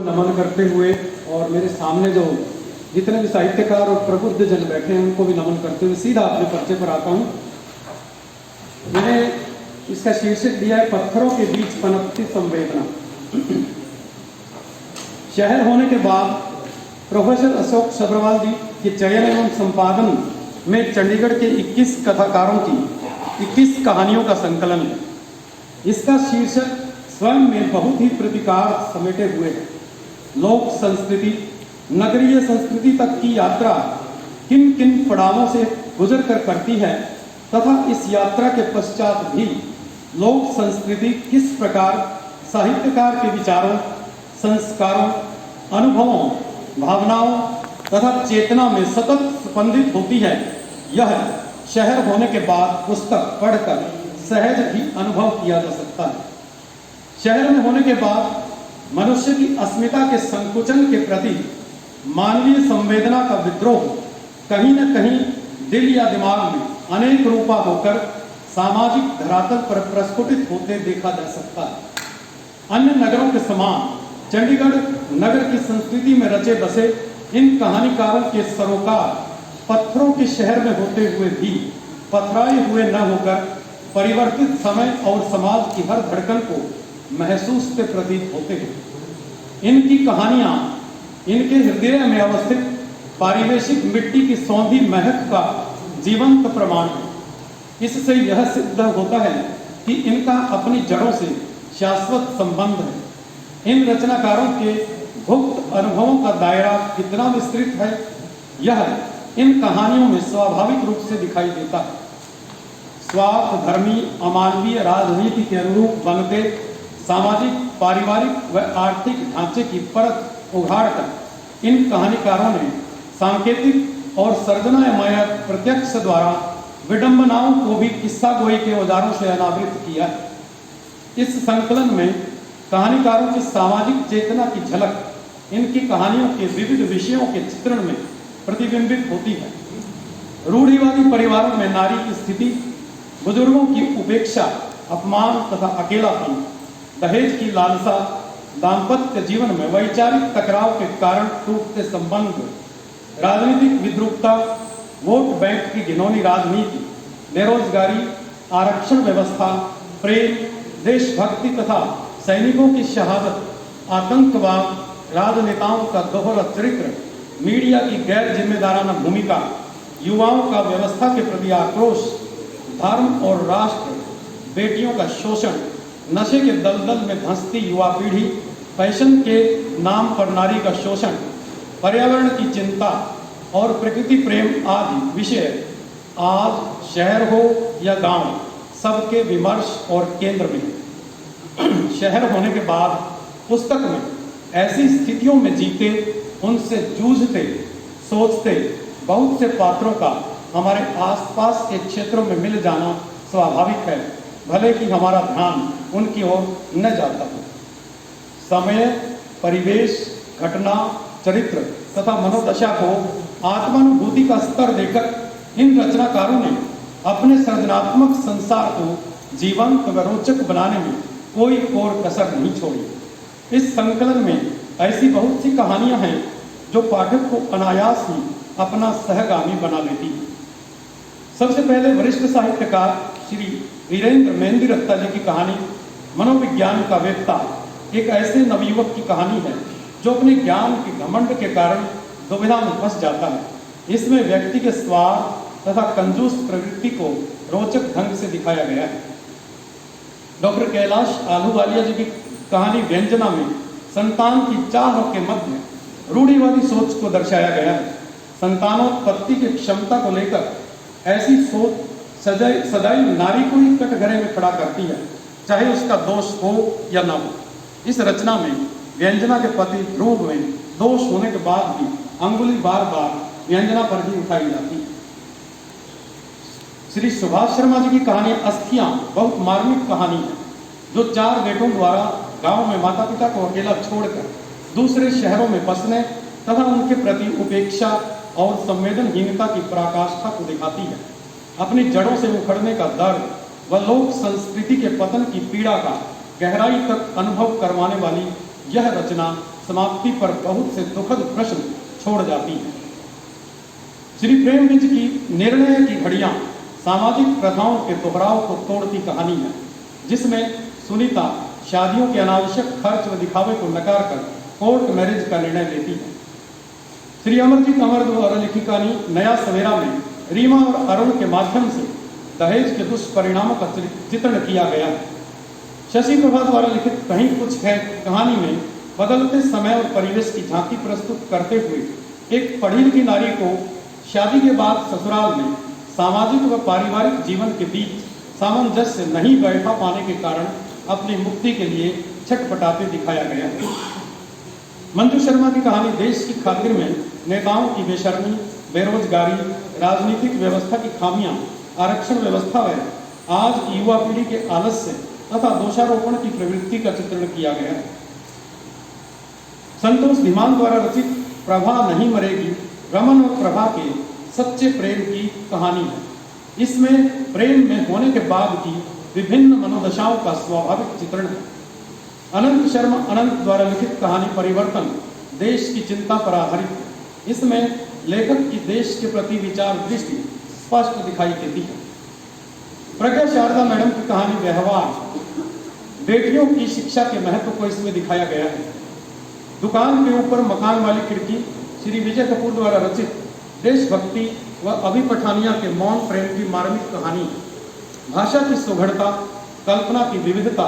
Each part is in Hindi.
नमन करते हुए और मेरे सामने जो जितने भी साहित्यकार और प्रबुद्ध जन बैठे हैं उनको भी नमन करते हुए सीधा अपने पर्चे पर आता हूँ। मैंने इसका शीर्षक दिया है पत्थरों के बीच पनपती संवेदना। शहर होने के बाद प्रोफेसर अशोक सब्रवाल जी के चयन एवं संपादन में चंडीगढ़ के 21 कथाकारों की 21 कहानियों का संकलन है। इसका शीर्षक स्वयं में बहुत ही प्रतिकार समेटे हुए है। लोक संस्कृति, नगरीय संस्कृति तक की यात्रा किन किन पड़ावों से गुजर कर करती है तथा इस यात्रा के पश्चात भी लोक संस्कृति किस प्रकार साहित्यकार के विचारों, संस्कारों, अनुभवों, भावनाओं तथा चेतना में सतत स्पंदित होती है, यह शहर होने के बाद पुस्तक पढ़कर सहज ही अनुभव किया जा सकता है। शहर में होने के बाद मनुष्य की अस्मिता के संकुचन के प्रति मानवीय संवेदना का विद्रोह कहीं न कहीं दिल या दिमाग में अनेक रूपा होकर सामाजिक धरातल पर प्रस्फुटित होते देखा जा सकता है। अन्य नगरों के समान चंडीगढ़ नगर की संस्कृति में रचे बसे इन कहानीकारों के सरोकार पत्थरों के शहर में होते हुए भी पथराए हुए न होकर परिवर्तित समय और समाज की हर धड़कन को महसूस से प्रतीत होते हैं। इनकी कहानियां इनके हृदय में अवस्थित पारिवेशिक मिट्टी की सौंधी महक का जीवंत प्रमाण है। इससे यह सिद्ध होता है कि इनका अपनी जड़ों से शाश्वत संबंध है। इन रचनाकारों के गुप्त अनुभवों का दायरा कितना विस्तृत है, यह इन कहानियों में स्वाभाविक रूप से दिखाई देता है। स्वार्थ धर्मी अमानवीय राजनीति के अनुरूप बनते सामाजिक, पारिवारिक व आर्थिक ढांचे की परत उघाड़कर इन कहानीकारों ने सांकेतिक और सर्जनामय प्रत्यक्ष द्वारा विडंबनाओं को भी किस्सा गोई के औजारों से अनावृत किया है। इस संकलन में कहानीकारों की सामाजिक चेतना की झलक इनकी कहानियों के विविध विषयों के चित्रण में प्रतिबिंबित होती है। रूढ़िवादी परिवारों में नारी की स्थिति, बुजुर्गों की उपेक्षा, अपमान तथा अकेलापन, दहेज की लालसा, दाम्पत्य जीवन में वैचारिक टकराव के कारण टूटते संबंध, राजनीतिक विद्रूपता, वोट बैंक की घिनौनी राजनीति, बेरोजगारी, आरक्षण व्यवस्था, प्रेम, देशभक्ति तथा सैनिकों की शहादत, आतंकवाद, राजनेताओं का दोहरा चरित्र, मीडिया की गैर जिम्मेदाराना भूमिका, युवाओं का व्यवस्था के प्रति आक्रोश, धर्म और राष्ट्र, बेटियों का शोषण, नशे के दलदल में धंसती युवा पीढ़ी, फैशन के नाम पर नारी का शोषण, पर्यावरण की चिंता और प्रकृति प्रेम आदि विषय आज शहर हो या गांव सबके विमर्श और केंद्र में। शहर होने के बाद पुस्तक में ऐसी स्थितियों में जीते, उनसे जूझते, सोचते बहुत से पात्रों का हमारे आसपास के क्षेत्रों में मिल जाना स्वाभाविक है, भले कि हमारा ध्यान उनकी ओर न जाता हो। समय, परिवेश, घटना, चरित्र तथा मनोदशा को आत्मानुभूति का स्तर देकर इन रचनाकारों ने अपने सृजनात्मक संसार को जीवंत व रोचक बनाने में कोई कोर कसर नहीं छोड़ी। इस संकलन में ऐसी बहुत सी कहानियां हैं जो पाठक को अनायास ही अपना सहगामी बना लेती है। सबसे पहले वरिष्ठ साहित्यकार श्री वीरेंद्र मेहंदी रत्ता जी की कहानी मनोविज्ञान का वेत्ता एक ऐसे नवयुवक की कहानी है जो अपने ज्ञान के घमंड के कारण दुविधा में फंस जाता है। इसमें व्यक्ति के स्वार्थ तथा कंजूस प्रवृत्ति को रोचक ढंग से दिखाया गया है। डॉक्टर कैलाश आलूवालिया जी की कहानी व्यंजना में संतान की चाह के मध्य रूढ़िवादी सोच को दर्शाया गया है। संतानोत्पत्ति की क्षमता को लेकर ऐसी सोच सदैव नारी को ही कटघरे में खड़ा करती है, चाहे उसका दोष हो या न हो। इस रचना में व्यंजना के पति ध्रुव में दोष होने के बाद भी अंगुली बार बार व्यंजना पर ही उठाई जाती है। श्री सुभाष शर्मा जी की कहानी अस्थियां बहुत मार्मिक कहानी है, जो 4 बेटों द्वारा गांव में माता पिता को अकेला छोड़कर दूसरे शहरों में बसने तथा उनके प्रति उपेक्षा और संवेदनहीनता की पराकाष्ठा को दिखाती है। अपनी जड़ों से उखड़ने का दर्द व लोक संस्कृति के पतन की पीड़ा का गहराई तक अनुभव करवाने वाली यह रचना समाप्ति पर बहुत से दुखद प्रश्न छोड़ जाती है। श्री प्रेमचंद की निर्णय की घड़ियां सामाजिक प्रथाओं के दोहराव को तोड़ती कहानी है, जिसमें सुनीता शादियों के अनावश्यक खर्च व दिखावे को नकार कर कोर्ट मैरिज का निर्णय लेती है। श्री अमरजीत अमर द्वारा लिखी कहानी नया सवेरा में रीमा और अरुण के माध्यम से दहेज के दुष्परिणामों का चित्रण किया गया है। शशि प्रभा द्वारा लिखित कहीं कुछ है कहानी में बदलते समय और परिवेश की झांकी प्रस्तुत करते हुए एक पढ़ी लिखी नारी को शादी के बाद ससुराल में सामाजिक व पारिवारिक जीवन के बीच सामंजस्य नहीं बैठा पाने के कारण अपनी मुक्ति के लिए छटपटाते दिखाया गया है। मंजू शर्मा की कहानी देश की खातिर में नेताओं की बेशर्मी, बेरोजगारी, राजनीतिक व्यवस्था की खामियां, आरक्षण व्यवस्था व आज की युवा पीढ़ी के आलस्य तथा दोषारोपण की प्रवृत्ति का चित्रण किया गया है। संतोष धीमान द्वारा रचित प्रभा नहीं मरेगी रमन और प्रभा के सच्चे प्रेम की कहानी है। इसमें प्रेम में होने के बाद की विभिन्न मनोदशाओं का स्वाभाविक चित्रण है। अनंत शर्मा अनंत द्वारा लिखित कहानी परिवर्तन देश की चिंता पर आधारित है। इसमें लेखक की देश के प्रति विचार दृष्टि स्पष्ट दिखाई देती है। प्रज्ञा शारदा मैडम की कहानी व्यवहार बेटियों की शिक्षा के महत्व को इसमें दिखाया गया है। दुकान के ऊपर मकान वाली खिड़की श्री विजय कपूर द्वारा रचित देशभक्ति व अभिपठानिया के मौन प्रेम की मार्मिक कहानी है। भाषा की सुघड़ता, कल्पना की विविधता,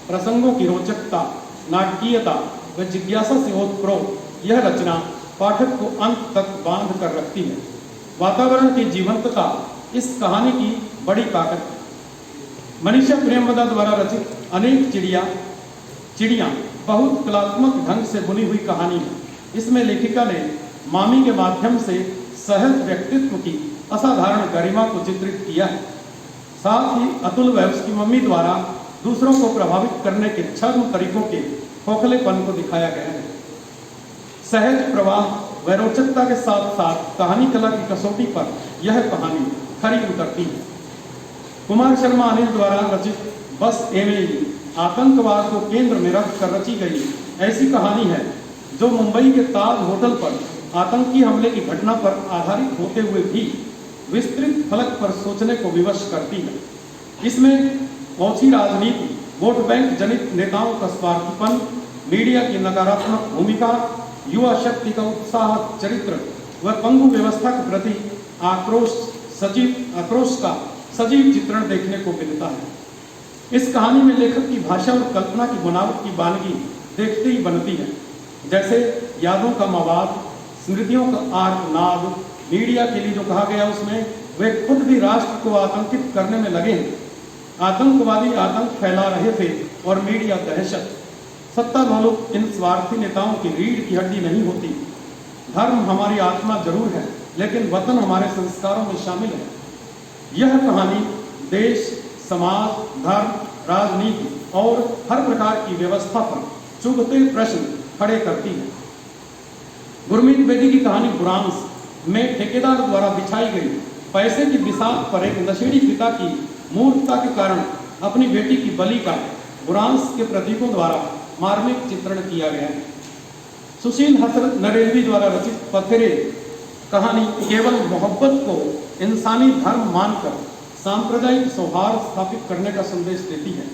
प्रसंगों की रोचकता, नाटकीयता व जिज्ञासा से ओतप्रोत यह रचना पाठक को अंत तक बांध कर रखती है। वातावरण की जीवंतता इस कहानी की बड़ी ताकत है। मनीषा प्रेमवदा द्वारा रचित अनेक चिड़ियाँ बहुत कलात्मक ढंग से बुनी हुई कहानी है। इसमें लेखिका ने मामी के माध्यम से सहज व्यक्तित्व की असाधारण गरिमा को चित्रित किया है। साथ ही अतुल व उसकी मम्मी द्वारा दूसरों को प्रभावित करने के छद्म तरीकों के खोखलेपन को दिखाया गया है। सहज प्रवाह व रोचकता के साथ साथ कहानी कला की कसौटी पर यह कहानी खरी उतरती है। कुमार शर्मा अनिल द्वारा रचित बस एमएई आतंकवाद को केंद्र में रख कर रची गई ऐसी कहानी है जो मुंबई के ताज होटल पर आतंकी हमले की घटना पर आधारित होते हुए भी विस्तृत फलक पर सोचने को विवश करती है। इसमें पहुंची राजनीति, वोट बैंक जनित नेताओं का स्वार्थीपन, मीडिया की नकारात्मक भूमिका, युवा शक्ति का उत्साह चरित्र व पंगु व्यवस्था के प्रति आक्रोश का सजीव चित्रण देखने को मिलता है। इस कहानी में लेखक की भाषा और कल्पना की बनावट की वानगी देखते ही बनती है। जैसे यादों का मवाद, स्मृतियों का आर्तनाद, मीडिया के लिए जो कहा गया उसमें वे खुद भी राष्ट्र को आतंकित करने में लगे हैं। आतंकवादी आतंक फैला रहे थे और मीडिया दहशत। सत्ता लोलुप इन स्वार्थी नेताओं की रीढ़ की हड्डी नहीं होती। धर्म हमारी आत्मा जरूर है, लेकिन वतन हमारे संस्कारों में शामिल है। यह कहानी देश, समाज, धर्म, राजनीति और हर प्रकार की व्यवस्था पर चुभते प्रश्न खड़े करती है। गुरमीत बेदी की कहानी बुरांस में ठेकेदार द्वारा बिछाई गई पैसे की बिसात पर एक नशेड़ी पिता की मूर्खता के कारण अपनी बेटी की बलि का बुरांस के प्रतीकों द्वारा मार्मिक चित्रण किया गया है। सुशील हसरत नरेलवी द्वारा रचित पथेरे कहानी केवल मोहब्बत को इंसानी धर्म मानकर सांप्रदायिक सौहार्द स्थापित करने का संदेश देती है।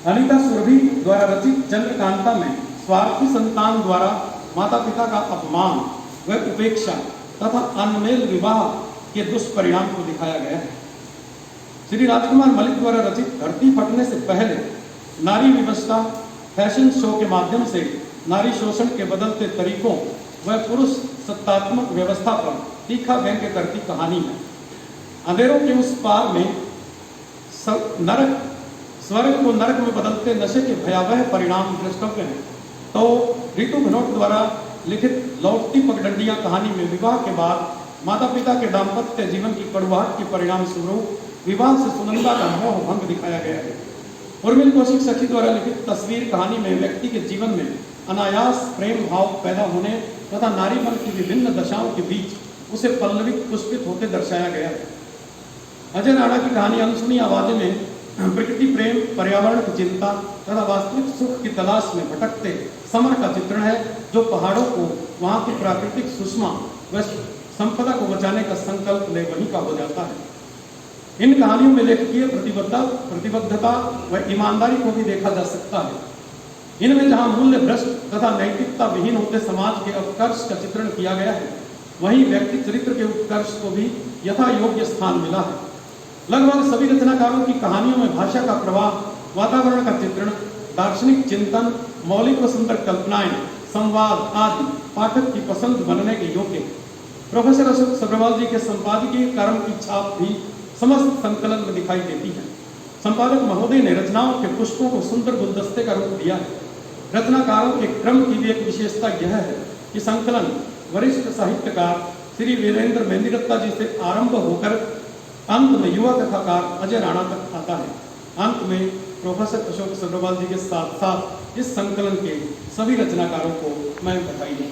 अनिता सुरभि द्वारा रचित चंद्रकांता में स्वार्थी संतान द्वारा माता पिता का अपमान व उपेक्षा तथा अनमेल विवाह के दुष्परिणाम को दिखाया गया है। श्री राजकुमार मलिक द्वारा रचित धरती फटने से पहले नारी विवशता फैशन शो के माध्यम से नारी शोषण के बदलते तरीकों व पुरुष सत्तात्मक व्यवस्था पर तीखा व्यंग्य करती कहानी है। अंधेरों के उस पार में स्वर्ग को नरक में बदलते नशे के भयावह परिणाम दृष्टव्य हैं। तो ऋतु घनौट द्वारा लिखित लौटती पगडंडियां कहानी में विवाह के बाद माता पिता के दाम्पत्य जीवन की कड़वाहट के परिणाम स्वरूप विवाह से सुनंदा का मोह भंग दिखाया गया है। उर्मिल कौशिक सखी द्वारा लिखित तस्वीर कहानी में व्यक्ति के जीवन में अनायास प्रेम भाव पैदा होने तथा नारी मन की विभिन्न दशाओं के बीच उसे पल्लवित पुष्पित होते दर्शाया गया है। अजय राणा की कहानी अनसुनी आवाजें में प्रकृति प्रेम, पर्यावरण की चिंता तथा वास्तविक सुख की तलाश में भटकते समर का चित्रण है, जो पहाड़ों को वहाँ की प्राकृतिक सुषमा व संपदा को बचाने का संकल्प ले वहीं का हो जाता है। इन कहानियों में लेखकीय प्रतिबद्धता व ईमानदारी को भी देखा जा सकता है। इनमें जहाँ मूल्य भ्रष्ट तथा नैतिकता विहीन होते समाज के उत्कर्ष का चित्रण किया गया है, वहीं व्यक्ति चरित्र के उत्कर्ष को भी यथा योग्य स्थान मिला है। लगभग सभी रचनाकारों की कहानियों में भाषा का प्रवाह, वातावरण का चित्रण, दार्शनिक चिंतन, मौलिक व सुंदर कल्पनाएं, संवाद आदि पाठक की पसंद बनने के योग्य है। प्रोफेसर अशोक सब्रवाल जी के संपादकीय कर्म की छाप भी समस्त संकलन में दिखाई देती है। संपादक महोदय ने रचनाओं के पुष्पों को सुंदर गुलदस्ते का रूप दिया है। रचनाकारों के क्रम की भी एक विशेषता यह है कि संकलन वरिष्ठ साहित्यकार श्री वीरेंद्र मेहंदीरत्ता जी से आरंभ होकर अंत में युवा कथाकार अजय राणा तक आता है। अंत में प्रोफेसर अशोक सब्रवाल जी के साथ साथ इस संकलन के सभी रचनाकारों को मैं बधाई देता हूं।